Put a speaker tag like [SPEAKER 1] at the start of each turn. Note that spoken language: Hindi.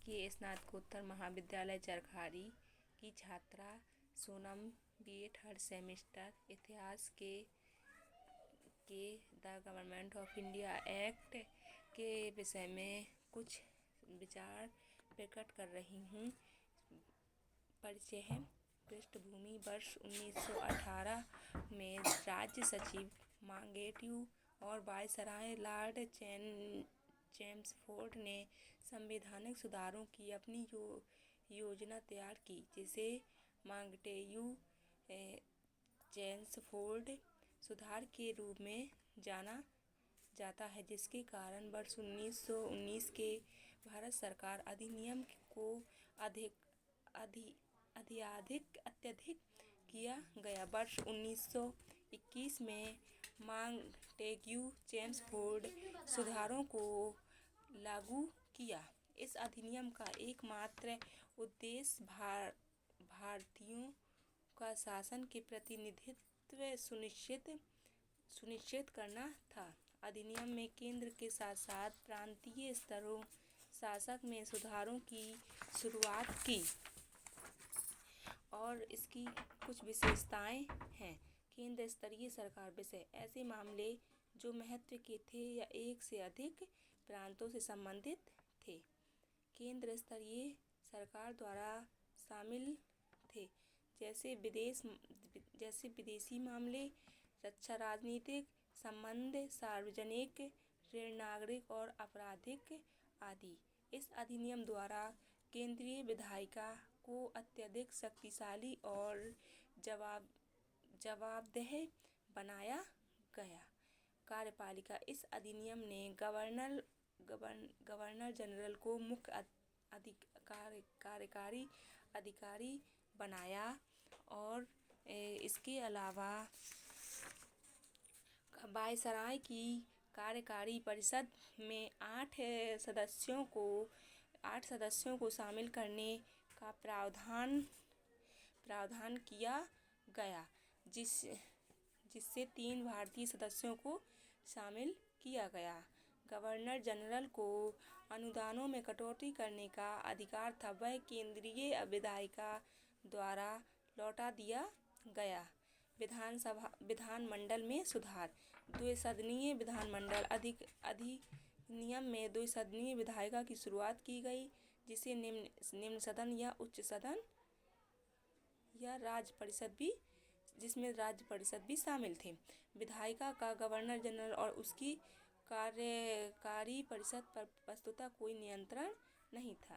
[SPEAKER 1] शासकीय स्नातकोत्तर महाविद्यालय चरखारी की छात्रा सोनम बीए थर्ड सेमेस्टर इतिहास के the government of India act के विषय में कुछ विचार प्रकट कर रही हूँ। परिचय है। पृष्ठभूमि वर्ष 1918 में राज्य सचिव मांगेट्यू और वायसराय लॉर्ड चेम्सफोर्ड ने संवैधानिक सुधारों की अपनी योजना तैयार की, जिसे मांगेट्यू चेम्सफोर्ड सुधार के रूप में जाना जाता है, जिसके कारण वर्ष 1919 के भारत सरकार अधिनियम को अत्यधिक किया गया। वर्ष 1921 में मांगेट्यू चेम्सफोर्ड सुधारों को लागू किया। इस अधिनियम का एकमात्र उद्देश्य भारतीयों का शासन के प्रतिनिधित्व सुनिश्चित करना था। अधिनियम में केंद्र के साथ साथ प्रांतीय स्तरों शासक में सुधारों की शुरुआत की और इसकी कुछ विशेषताएं हैं। केंद्र स्तरीय सरकार विषय ऐसे मामले जो महत्व के थे या एक से अधिक प्रांतों से संबंधित थे, केंद्र स्तरीय सरकार द्वारा शामिल थे, जैसे विदेशी मामले, रक्षा, राजनीतिक संबंध, सार्वजनिक ऋण, नागरिक और आपराधिक आदि। इस अधिनियम द्वारा केंद्रीय विधायिका को अत्यधिक शक्तिशाली और जवाबदेह बनाया गया। कार्यपालिका। इस अधिनियम ने गवर्नर जनरल को मुख्य कार्यकारी अधिकारी बनाया और इसके अलावा वायसराय की कार्यकारी परिषद में 8 सदस्यों को शामिल करने का प्रावधान किया गया, जिससे 3 भारतीय सदस्यों को शामिल किया गया। गवर्नर जनरल को अनुदानों में कटौती करने का अधिकार था, वह केंद्रीय विधायिका द्वारा लौटा दिया गया। विधानमंडल में सुधार। द्विसदनीय विधानमंडल अधिनियम में द्विसदनीय विधायिका की शुरुआत की गई, जिसे निम्न सदन या उच्च सदन या जिसमें राज्य परिषद भी शामिल थे। विधायिका का गवर्नर जनरल और उसकी कार्यकारी परिषद पर वस्तुतः कोई नियंत्रण नहीं था।